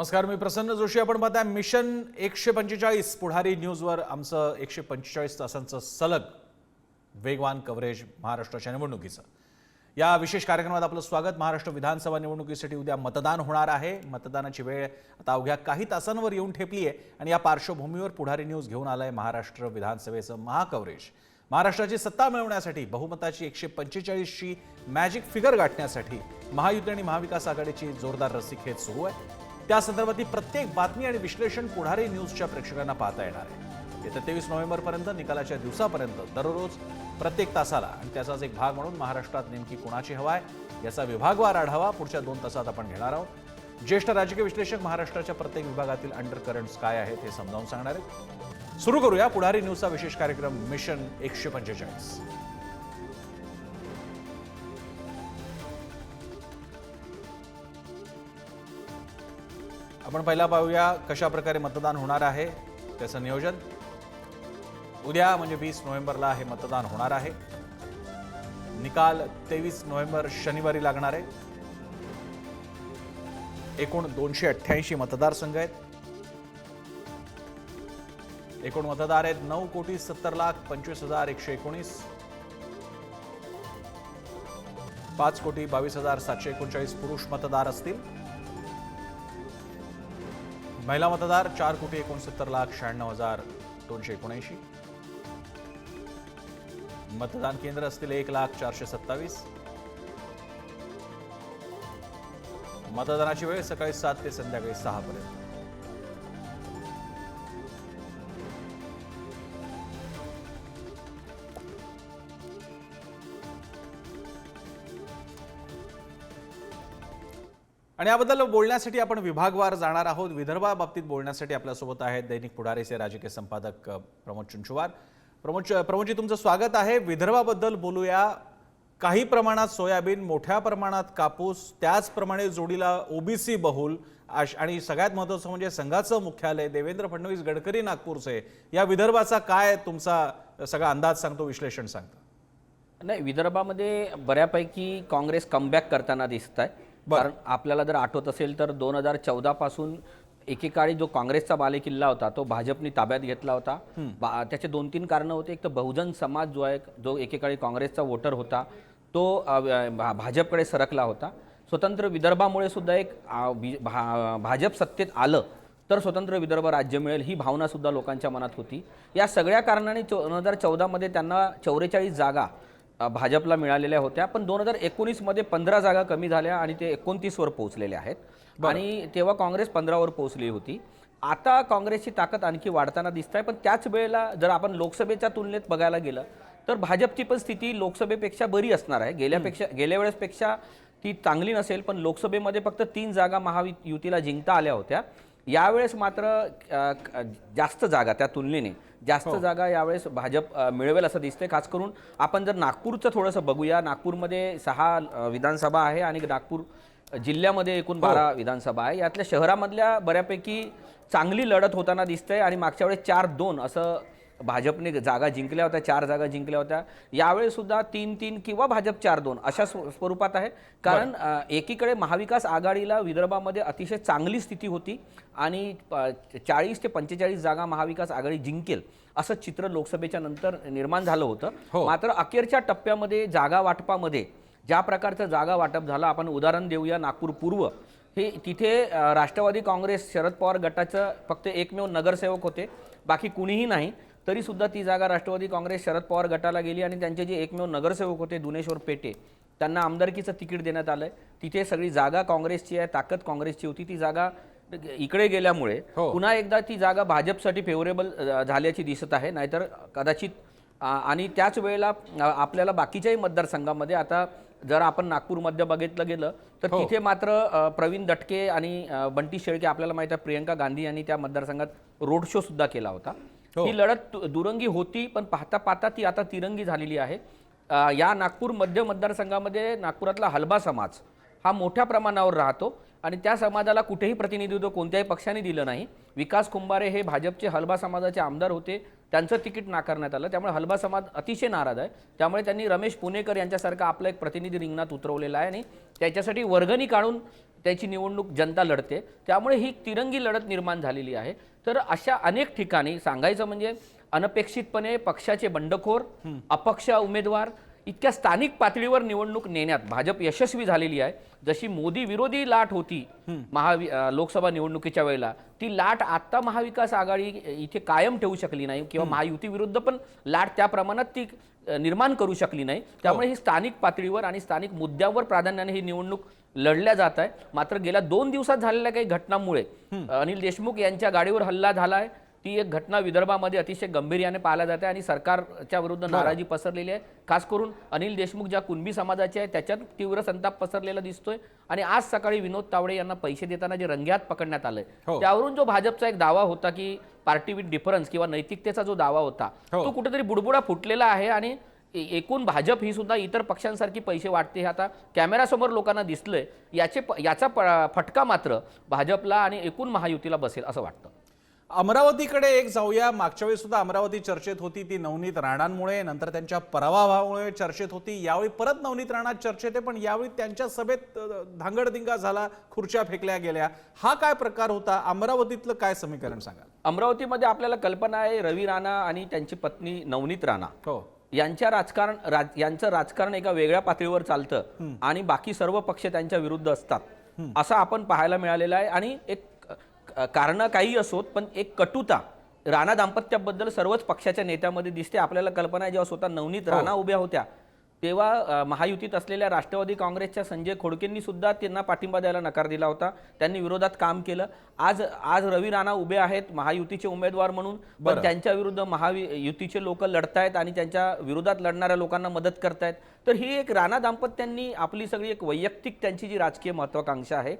नमस्कार, मी प्रसन्न जोशी. आपण पाहताय मिशन 145 पुढारी न्यूजवर आमचं 145 तासांचं सलग वेगवान कव्हरेज महाराष्ट्राच्या निवडणुकीचं. या विशेष कार्यक्रमात आपलं स्वागत. महाराष्ट्र विधानसभा निवडणुकीसाठी उद्या मतदान होणार आहे. मतदानाची वेळ आता अवघ्या काही तासांवर येऊन ठेपली आहे आणि या पार्श्वभूमीवर पुढारी न्यूज घेऊन आलाय महाराष्ट्र विधानसभेचं महाकव्हरेज. महाराष्ट्राची सत्ता मिळवण्यासाठी बहुमताची 145ची मॅजिक फिगर गाठण्यासाठी महायुती आणि महाविकास आघाडीची जोरदार रस्सीखेच सुरू आहे. त्या संदर्भातील प्रत्येक बातमी आणि विश्लेषण पुढारी न्यूजच्या प्रेक्षकांना पाहता येणार आहे. येत्या 23 नोव्हेंबरपर्यंत निकालाच्या दिवसापर्यंत दररोज प्रत्येक तासाला आणि त्याचाच एक भाग म्हणून महाराष्ट्रात नेमकी कुणाची हवा आहे याचा विभागवार आढावा पुढच्या 2 तासात आपण घेणार आहोत. ज्येष्ठ राजकीय विश्लेषक महाराष्ट्राच्या प्रत्येक विभागातील अंडरकरंट्स काय आहेत हे समजावून सांगणार आहेत. सुरू करूया पुढारी न्यूजचा विशेष कार्यक्रम मिशन 145. आपण पहिला पाहूया कशा प्रकारे मतदान होणार आहे त्याचं नियोजन. उद्या म्हणजे 20 नोव्हेंबरला हे मतदान होणार आहे. निकाल 23 नोव्हेंबर शनिवारी लागणार आहे. एकूण 288 मतदारसंघ आहेत. एकूण मतदार आहेत 9,70,25,119. 5,22,739 पुरुष मतदार असतील. महिला मतदार 4,69,96,279. मतदान केंद्र असतील 1,04,27. मतदानाची वेळ सकाळी 7 ते संध्याकाळी 6 पर्यंत. आणि याबद्दल बोलण्यासाठी आपण विभागवार जाणार आहोत. विदर्भाबाबतीत बोलण्यासाठी आपल्यासोबत आहेत दैनिक पुढारीचे राजकीय संपादक प्रमोद चुंचुवार. प्रमोदजी, तुमचं स्वागत आहे. विदर्भाबद्दल बोलूया. काही प्रमाणात सोयाबीन, मोठ्या प्रमाणात कापूस, त्याचप्रमाणे जोडीला ओबीसी बहुल आणि सगळ्यात महत्त्वाचं म्हणजे संघाचं मुख्यालय देवेंद्र फडणवीस गडकरी नागपूरचे. या विदर्भाचा काय तुमचा सगळा अंदाज सांगतो, विश्लेषण सांगतो? नाही, विदर्भामध्ये बऱ्यापैकी काँग्रेस कमबॅक करताना दिसत आहे. कारण आपल्याला जर आठवत असेल तर 2014 पासून एकेकाळी जो काँग्रेसचा बालेकिल्ला होता तो भाजपने ताब्यात घेतला होता. त्याचे 2-3 कारणं होते. एक तर बहुजन समाज जो आहे, जो एकेकाळी काँग्रेसचा वोटर होता, तो भाजपकडे सरकला होता. स्वतंत्र विदर्भामुळे सुद्धा एक भाजप सत्तेत आलं तर स्वतंत्र विदर्भ राज्य मिळेल ही भावना सुद्धा लोकांच्या मनात होती. या सगळ्या कारणाने 2014 मध्ये त्यांना 44 जागा भाजपला मिळालेल्या होत्या. पण 2019 मध्ये 15 जागा कमी झाल्या आणि ते 29 वर पोहोचलेले आहेत. आणि तेव्हा काँग्रेस 15 वर पोहोचली होती. आता काँग्रेसची ताकद आणखी वाढताना दिसत आहे. पण त्याच वेळेला जर आपण लोकसभेच्या तुलनेत बघायला गेलं तर भाजपची पण स्थिती लोकसभेपेक्षा बरी असणार आहे. गेल्या वेळेसपेक्षा ती चांगली नसेल, पण लोकसभेमध्ये फक्त 3 जागा महायुतीला जिंकता आल्या होत्या. यावेळेस मात्र जास्त जागा, त्या तुलनेने जास्त जागा यावेळेस भाजप मिळवेल असं दिसतंय. खास करून आपण जर नागपूरचं थोडंसं बघूया. नागपूरमध्ये 6 विधानसभा आहे आणि नागपूर जिल्ह्यामध्ये एकूण 12 विधानसभा आहे. यातल्या शहरामधल्या बऱ्यापैकी चांगली लढत होताना दिसतंय. आणि मागच्या वेळेस 4-2 असं भाजपने जागा जिंकल्या होत्या, 4 जागा जिंकल्या होत्या. यावेळेस सुद्धा 3-3 किंवा भाजप 4-2 अशा स्वरूपात आहे. कारण एकीकडे महाविकास आघाडीला विदर्भामध्ये अतिशय चांगली स्थिती होती आणि 40 ते 45 जागा महाविकास आघाडी जिंकेल असं चित्र लोकसभेच्या नंतर निर्माण झालं होतं. मात्र अखेरच्या टप्प्यामध्ये जागा वाटपामध्ये ज्या प्रकारचं जागा वाटप झालं, आपण उदाहरण देऊया. नागपूर पूर्व हे तिथे राष्ट्रवादी काँग्रेस शरद पवार गटाचं फक्त एकमेव नगरसेवक होते, बाकी कुणीही नाही. तरी सुद्धा ती जागा राष्ट्रवादी काँग्रेस शरद पवार गटाला गेली आणि त्यांचे जे एकमेव नगरसेवक होते दुनेश्वर पेटे, त्यांना आमदारकीचं तिकीट देण्यात आलं. तिथे सगळी जागा काँग्रेसची आहे, ताकद काँग्रेसची होती. ती जागा इकडे गेल्यामुळे पुन्हा एकदा ती जागा भाजपसाठी फेवरेबल झाल्याची दिसत आहे. नाहीतर कदाचित आणि त्याच वेळेला आपल्याला बाकीच्याही मतदारसंघामध्ये आता जर आपण नागपूरमध्ये बघितलं गेलं तर तिथे मात्र प्रवीण दटके आणि बंटी शेळके, आपल्याला माहिती आहे प्रियंका गांधी यांनी त्या मतदारसंघात रोड शो सुद्धा केला होता. ही लढत दुरंगी होती, पण पाहता पाहता ती आता तिरंगी झालेली आहे. या नागपूर मध्य मतदारसंघामध्ये नागपुरातला हलबा समाज हा मोठ्या प्रमाणावर राहतो आणि त्या समाजाला कुठेही प्रतिनिधित्व कोणत्याही पक्षाने दिलं नाही. विकास कुंभारे हे भाजपचे हलबा समाजाचे आमदार होते, त्यांचं तिकीट नाकारण्यात आलं. त्यामुळे हलबा समाज अतिशय नाराज आहे. त्यामुळे त्यांनी रमेश पुणेकर यांच्यासारखा आपला एक प्रतिनिधी रिंगणात उतरवलेला आहे आणि त्याच्यासाठी वर्गणी काढून त्याची निवडणूक जनता लढते, त्यामुळे ही तिरंगी लढत निर्माण झालेली आहे. तर अशा अनेक ठिकाणी सांगायचं म्हणजे अनपेक्षितपणे पक्षाचे बंडखोर, अपक्ष उमेदवार इतक्या स्थानिक पातळीवर निवडणूक नेण्यात भाजप यशस्वी झालेली आहे. जशी मोदी विरोधी लाट होती लोकसभा निवडणुकीच्या वेळेला, ती लाट आता महाविकास आघाडी इथे कायम ठेवू शकली नाही किंवा महायुती विरुद्ध पण लाट त्या प्रमाणात ती निर्माण करू शकली नाही. त्यामुळे ही स्थानिक पातळीवर आणि स्थानिक मुद्द्यावर प्राधान्याने ही निवडणूक लढल्या जात आहे. मात्र गेल्या 2 दिवसात झालेल्या काही घटनांमुळे अनिल देशमुख यांच्या गाडीवर हल्ला झालाय. ती एक घटना विदर्भामध्ये अतिशय गंभीर्याने पाहिला जाते आणि सरकारच्या विरुद्ध नाराजी पसरलेली आहे. खास करून अनिल देशमुख ज्या कुणबी समाजाचे आहे त्याच्यात तीव्र संताप पसरलेला दिसतोय. आणि आज सकाळी विनोद तावडे यांना पैसे देताना जे रंग्यात पकडण्यात आलंय, त्यावरून जो भाजपचा एक दावा होता की पार्टी विथ डिफरन्स किंवा नैतिकतेचा जो दावा होता तो कुठेतरी बुडबुडा फुटलेला आहे. आणि एकूण भाजप ही सुद्धा इतर पक्षांसारखी पैसे वाटते हे आता कॅमेरासमोर लोकांना दिसलंय. याचा फटका मात्र भाजपला आणि एकूण महायुतीला बसेल असं वाटतं. अमरावतीकडे एक जाऊया. मागच्या वेळी सुद्धा अमरावती चर्चेत होती, ती नवनीत राणांमुळे, नंतर त्यांच्या पराभवामुळे चर्चेत होती. यावेळी परत नवनीत राणा चर्चेत आहे, पण यावेळी त्यांच्या सभेत धांगडधिंगा झाला, खुर्च्या फेकल्या गेल्या. हा काय प्रकार होता? अमरावतीतलं काय समीकरण सांगाल? अमरावतीमध्ये आपल्याला कल्पना आहे, रवी राणा आणि त्यांची पत्नी नवनीत राणा यांचं राजकारण एका वेगळ्या पातळीवर चालतं आणि बाकी सर्व पक्ष त्यांच्या विरुद्ध असतात असं आपण पाहायला मिळालेलं आहे. आणि एक कारण काही असोत, पण एक कटुता राणा दाम्पत्याबद्दल सर्वच पक्षाच्या नेत्यामध्ये दिसते. आपल्याला कल्पना आहे, जेव्हा स्वतः नवनीत राणा उभ्या होत्या तेव्हा महायुतीत असलेल्या राष्ट्रवादी काँग्रेसच्या संजय खोडकेंनी सुद्धा त्यांना पाठिंबा द्यायला नकार दिला होता. त्यांनी विरोधात काम केलं. आज रवी राणा उभे आहेत महायुतीचे उमेदवार म्हणून, पण त्यांच्या विरुद्ध महायुतीचे लोक लढतायत आणि त्यांच्या विरोधात लढणाऱ्या लोकांना मदत करतायत. तर ही एक राणा दाम्पत्यांनी आपली सगळी एक वैयक्तिक त्यांची जी राजकीय महत्वाकांक्षा आहे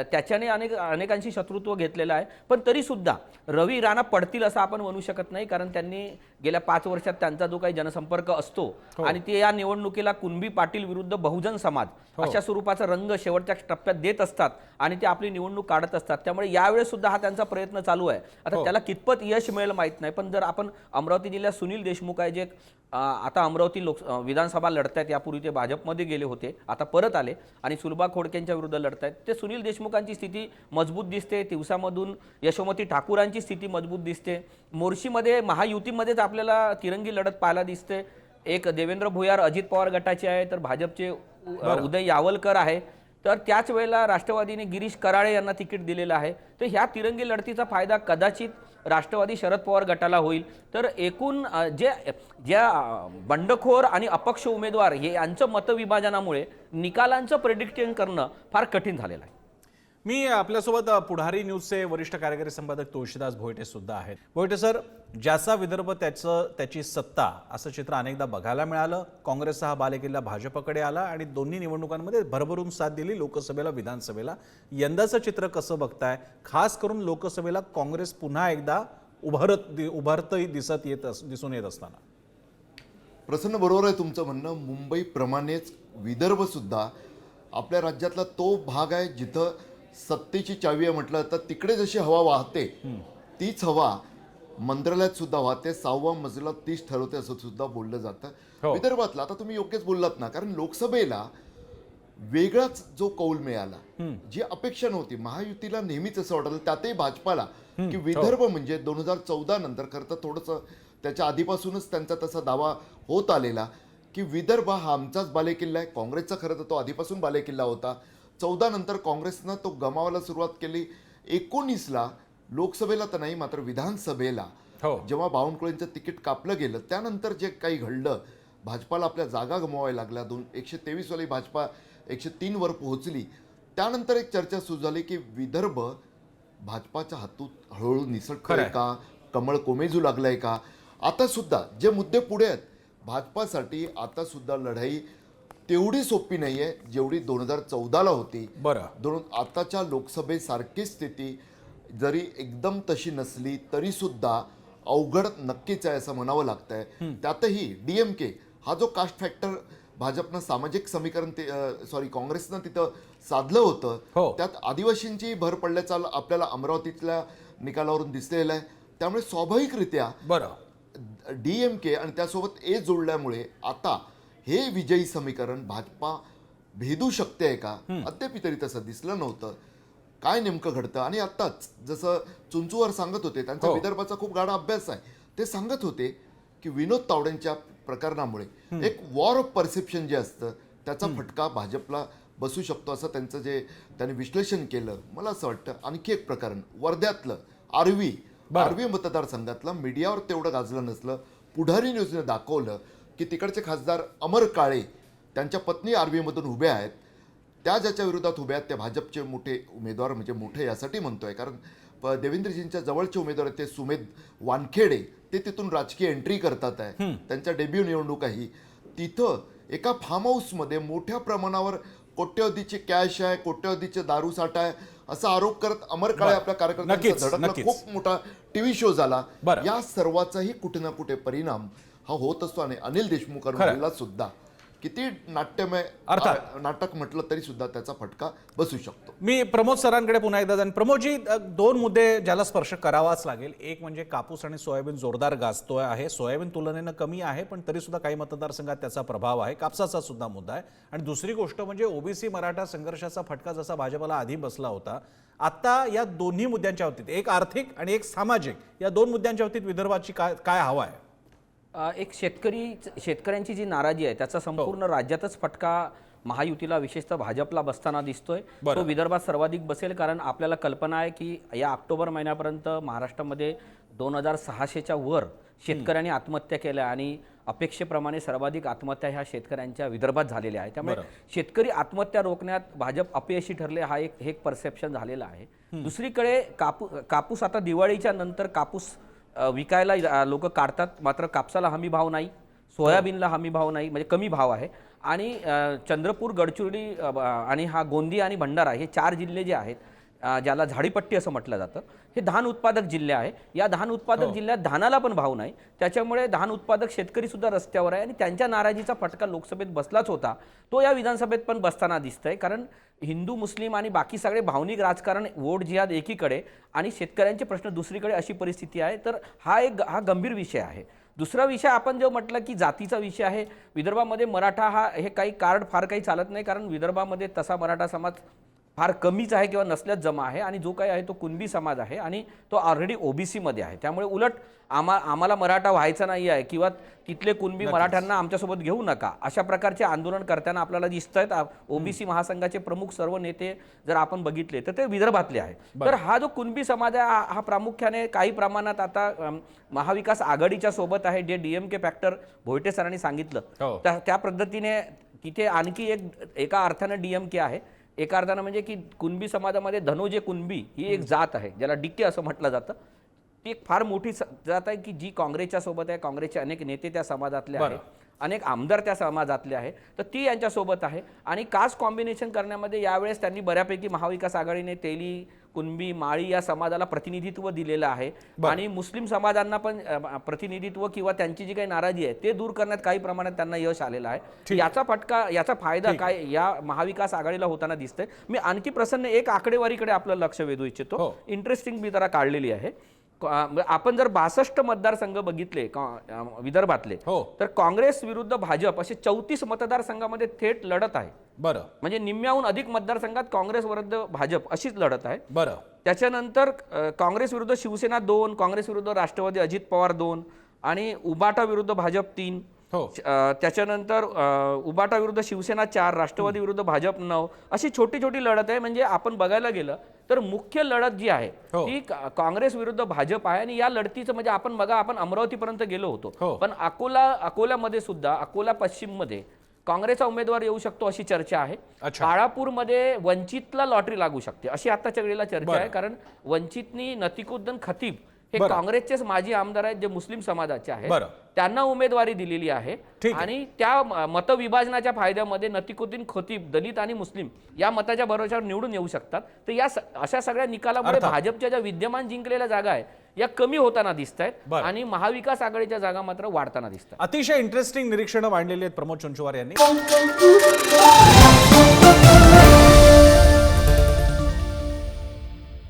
त्याच्याने अनेकांशी शत्रुत्व घेतलेलं आहे. पण तरी सुद्धा रवी राणा पडतील असं आपण म्हणू शकत नाही, कारण त्यांनी गेल्या 5 वर्षात त्यांचा जो काही जनसंपर्क असतो आणि ते या निवडणुकीला कुणबी पाटील विरुद्ध बहुजन समाज अशा स्वरूपाचा रंग शेवटच्या टप्प्यात देत असतात आणि ते आपली निवडणूक काढत असतात. त्यामुळे यावेळेस सुद्धा हा त्यांचा प्रयत्न चालू आहे. आता त्याला कितपत यश मिळेल माहित नाही, पण जर आपण अमरावती जिल्ह्यात सुनील देशमुख आहे, जे आता अमरावती विधानसभा लढतायत, यापूर्वी ते भाजपमध्ये गेले होते, आता परत आले आणि सुलभा खोडकेंच्या विरुद्ध लढतायत. ते सुनील देशमुखांची स्थिती मजबूत दिसते. तिवसामधून यशोमती ठाकूरांची स्थिती मजबूत दिसते. मोर्शीमध्ये महायुतीमध्येच आपल्याला तिरंगी लढत पाहायला दिसते. एक देवेंद्र भुयार अजित पवार गटाचे आहे, तर भाजपचे उदय यावलकर आहे. तर त्याच वेळेला राष्ट्रवादीने गिरीश कराळे यांना तिकीट दिलेलं आहे. तर ह्या तिरंगी लढतीचा फायदा कदाचित राष्ट्रवादी शरद पवार गटाला होईल. तर एकूण ज्या बंडखोर आणि अपक्ष उमेदवार हे यांचं मतविभाजनामुळे निकालांचं प्रेडिक्शन करणं फार कठीण झालेलं आहे. मी आपल्यासोबत पुढारी न्यूजचे वरिष्ठ कार्यकारी संपादक तुळशीदास भोयटे सुद्धा आहेत. भोयटे सर, ज्याचा विदर्भ त्याची सत्ता असं चित्र अनेकदा बघायला मिळालं. काँग्रेसचा हा बालेकिल्ला भाजपकडे आला आणि दोन्ही निवडणुकांमध्ये भरभरून साथ दिली, लोकसभेला विधानसभेला. यंदाचं चित्र कसं बघताय? खास करून लोकसभेला काँग्रेस पुन्हा एकदा उभारतही दिसून येत असताना. प्रसन्न, बरोबर आहे तुमचं म्हणणं. मुंबईप्रमाणेच विदर्भ सुद्धा आपल्या राज्यातला तो भाग आहे जिथं सत्तेची चावी आहे म्हटलं तर तिकडे जशी हवा वाहते तीच हवा मंत्रालयात सुद्धा वाहते. 6वा मजला 30 ठरवते असं सुद्धा बोललं जातं विदर्भातला. आता तुम्ही योग्यच बोललात ना, कारण लोकसभेला वेगळाच जो कौल मिळाला, जी अपेक्षा नव्हती. महायुतीला नेहमीच असं वाटलं, त्यातही भाजपाला, की विदर्भ म्हणजे 2014 नंतर खरं तर थोडंसं त्याच्या आधीपासूनच त्यांचा तसा दावा होत आलेला की विदर्भ हा आमचाच बालेकिल्ला आहे. काँग्रेसचा खरं तर तो आधीपासून बालेकिल्ला होता. 14 नंतर काँग्रेसनं तो गमावायला सुरुवात केली. 19ला लोकसभेला तर नाही, मात्र विधानसभेला जेव्हा बावनकुळेंचं तिकीट कापलं गेलं, त्यानंतर जे काही घडलं, भाजपाला आपल्या जागा गमवायला लागल्या. 123 वाली भाजपा 103 वर पोहोचली. त्यानंतर एक चर्चा सुरू झाली की विदर्भ भाजपाच्या हातून हळूहळू निसटतोय का, कमळ कोमेजू लागलाय का. आता सुद्धा जे मुद्दे पुढे आहेत भाजपासाठी, आता सुद्धा लढाई तेवढी सोपी नाहीये जेवढी 2014ला होती. आताच्या लोकसभेसारखी स्थिती जरी एकदम तशी नसली तरी सुद्धा अवघड नक्कीच आहे असं म्हणावं लागतंय. त्यातही डीएमके हा जो कास्ट फॅक्टर भाजपनं सामाजिक समीकरण काँग्रेसनं तिथं साधलं होतं, त्यात आदिवासींची भर पडल्याचा आपल्याला अमरावतीतल्या निकालावरून दिसलेला आहे. त्यामुळे स्वाभाविकरित्या डीएमके आणि त्यासोबत ए जोडल्यामुळे आता हे विजयी समीकरण भाजपा भेदू शकते का? अद्याप तरी तसं दिसलं नव्हतं. काय नेमकं घडतं? आणि आत्ताच जसं चुंचुवार सांगत होते, त्यांचा विदर्भाचा खूप गाढा अभ्यास आहे, ते सांगत होते की विनोद तावडेंच्या प्रकरणामुळे एक वॉर ऑफ परसेप्शन जे असतं त्याचा फटका भाजपला बसू शकतो असं त्यांचं जे त्यांनी विश्लेषण केलं. मला असं वाटतं आणखी एक प्रकरण वर्ध्यातलं आर्वी मतदारसंघातलं मीडियावर तेवढं गाजलं नसलं. पुढारी न्यूजने दाखवलं की तिकडचे खासदार अमर काळे त्यांच्या पत्नी आर्वीमधून उभे आहेत. त्या ज्याच्या विरोधात उभ्या आहेत ते भाजपचे मोठे उमेदवार, म्हणजे मोठे यासाठी म्हणतोय कारण देवेंद्रजींच्या जवळचे उमेदवार ते सुमेध वानखेडे, ते तिथून राजकीय एंट्री करतात आहे. त्यांच्या डेब्यू निवडणूक आहे. तिथं एका फार्म हाऊसमध्ये मोठ्या प्रमाणावर कोट्यवधीची कॅश आहे, कोट्यवधीचे दारू साठा आहे असा आरोप करत अमर काळे आपल्या कार्यकर्त्यांचा धडकला. खूप मोठा टीव्ही शो झाला. या सर्वाचाही कुठे ना कुठे परिणाम हा होत असतो. आणि अनिल देशमुखांना सुद्धा किती नाट्यमय नाटक म्हटलं तरी सुद्धा त्याचा फटका बसू शकतो. मी प्रमोद सरांकडे पुन्हा एकदा जाईन. प्रमोदजी, दोन मुद्दे ज्याला स्पर्श करावाच लागेल. एक म्हणजे कापूस आणि सोयाबीन जोरदार गाजतोय आहे. सोयाबीन तुलनेनं कमी आहे, पण तरी सुद्धा काही मतदारसंघात त्याचा प्रभाव आहे. कापसाचा सुद्धा मुद्दा आहे. आणि दुसरी गोष्ट म्हणजे ओबीसी मराठा संघर्षाचा फटका जसा भाजपला आधी बसला होता, आता या दोन्ही मुद्द्यांच्या बाबतीत, एक आर्थिक आणि एक सामाजिक, या दोन मुद्द्यांच्या बाबतीत विदर्भाची काय हवा आहे? एक शेतकऱ्यांची जी नाराजी आहे त्याचा संपूर्ण राज्यातच फटका महायुतीला विशेषतः भाजपला बसताना दिसतोय. तो विदर्भात सर्वाधिक बसेल, कारण आपल्याला कल्पना आहे की या ऑक्टोबर महिन्यापर्यंत महाराष्ट्रामध्ये 2600च्या वर शेतकऱ्यांनी आत्महत्या केल्या आणि अपेक्षेप्रमाणे सर्वाधिक आत्महत्या ह्या शेतकऱ्यांच्या विदर्भात झालेल्या आहेत. त्यामुळे शेतकरी आत्महत्या रोखण्यात भाजप अपयशी ठरले, हा एक परसेप्शन झालेला आहे. दुसरीकडे कापूस आता दिवाळीच्या नंतर कापूस विकायला लोक काढतात, मात्र कापसाला हमी भाव नाही, सोयाबीनला हमी भाव नाही, म्हणजे कमी भाव आहे. आणि चंद्रपूर, गडचिरोली आणि हा गोंदिया आणि भंडारा हे 4 जिल्हे जे आहेत, ज्याला झाडीपट्टी असं म्हटलं जातं, हे धान उत्पादक जिल्हे आहे. या धान उत्पादक जिल्ह्यात धानाला पण भाव नाही. त्याच्यामुळे धान उत्पादक शेतकरी सुद्धा रस्त्यावर आहे आणि त्यांच्या नाराजीचा फटका लोकसभेत बसलाच होता, तो या विधानसभेत पण बसताना दिसतंय. कारण हिंदू, मुस्लिम आणि बाकी सगळे भावनिक राजकारण, वोट जिहाद एकीकडे आणि शेतकऱ्यांचे प्रश्न दुसरीकडे, अशी परिस्थिती आहे. तर हा गंभीर विषय आहे. दुसरा विषय आपण जो म्हटलं की जातीचा विषय आहे, विदर्भामध्ये मराठा हे काही कार्ड फार काही चालत नाही, कारण विदर्भामध्ये तसा मराठा समाज फार कमीच आहे किंवा नसल्याच जमा आहे. आणि जो काही आहे तो कुणबी समाज आहे आणि तो ऑलरेडी ओबीसीमध्ये आहे. त्यामुळे उलट आम्हाला मराठा व्हायचा नाही आहे किंवा तिथले कुणबी मराठ्यांना आमच्यासोबत घेऊ नका, अशा प्रकारचे आंदोलन करताना आपल्याला दिसत आहेत. ओबीसी महासंघाचे प्रमुख सर्व नेते जर आपण बघितले तर ते विदर्भातले आहे. तर हा जो कुणबी समाज आहे हा प्रामुख्याने काही प्रमाणात आता महाविकास आघाडीच्या सोबत आहे, जे डीएमके फॅक्टर भोयटे सरांनी सांगितलं त्या पद्धतीने तिथे आणखी एका अर्थानं डीएमके आहे. एका अर्थानं म्हणजे की कुणबी समाजामध्ये धनोजे कुणबी ही एक जात आहे, ज्याला डिके असं म्हटलं जातं. ती एक फार मोठी जात आहे की जी काँग्रेसच्या सोबत आहे. काँग्रेसचे अनेक नेते त्या समाजातले आहेत, अनेक आमदार त्या समाजातले आहे, तर ती यांच्यासोबत आहे. आणि कास्ट कॉम्बिनेशन करण्यामध्ये यावेळेस त्यांनी बऱ्यापैकी महाविकास आघाडीने तेली, कुणबी, माळी या समाजाला प्रतिनिधित्व दिलेलं आहे. आणि मुस्लिम समाजांना पण प्रतिनिधित्व किंवा त्यांची जी काही नाराजी आहे ते दूर करण्यात काही प्रमाणात त्यांना यश आलेलं आहे. याचा फटका, याचा फायदा काय या महाविकास आघाडीला होताना दिसतंय. मी आणखी प्रसन्न एक आकडेवारीकडे आपलं लक्ष वेधू इच्छितो. इंटरेस्टिंग मी जरा काढलेली आहे. आपण जर 62 मतदारसंघ बघितले विदर्भातले, तर काँग्रेस विरुद्ध भाजप असे 34 मतदारसंघामध्ये थेट लढत आहे. बरं, म्हणजे निम्म्याहून अधिक मतदारसंघात काँग्रेस विरुद्ध भाजप अशीच लढत आहे. बरं. त्याच्यानंतर काँग्रेस विरुद्ध शिवसेना 2, काँग्रेस विरुद्ध राष्ट्रवादी अजित पवार 2 आणि उबाटा विरुद्ध भाजप 3. त्याच्यानंतर उबाटा विरुद्ध शिवसेना 4, राष्ट्रवादी विरुद्ध भाजप 9, अशी छोटी छोटी लढत आहे. म्हणजे आपण बघायला गेलं तर मुख्य लढत जी आहे ती काँग्रेस विरुद्ध भाजप आहे. आणि या लढतीचं म्हणजे आपण बघा, आपण अमरावतीपर्यंत गेलो होतो, पण अकोल्यामध्ये सुद्धा, अकोला पश्चिम मध्ये काँग्रेसचा उमेदवार येऊ शकतो अशी चर्चा आहे. काळापूरमध्ये वंचितला लॉटरी लागू शकते अशी आताच्या वेळेला चर्चा आहे, कारण वंचितनी नतीकुद्दीन खतीब हे काँग्रेसचेच माजी आमदार आहेत, जे मुस्लिम समाजाचे आहेत, त्यांना उमेदवारी दिलेली आहे. आणि त्या मतविभाजनाच्या फायद्यामध्ये नतीकुद्दीन खतीब दलित आणि मुस्लिम या मताच्या भरोश्यावर निवडून येऊ शकतात. तर या अशा सगळ्या निकालामुळे भाजपच्या ज्या विद्यमान जिंकलेल्या जागा आहेत या कमी होताना दिसत आहेत आणि महाविकास आघाडीच्या जागा मात्र वाढताना दिसतात. अतिशय इंटरेस्टिंग निरीक्षणं मांडलेली आहेत प्रमोद चुंचुवार यांनी.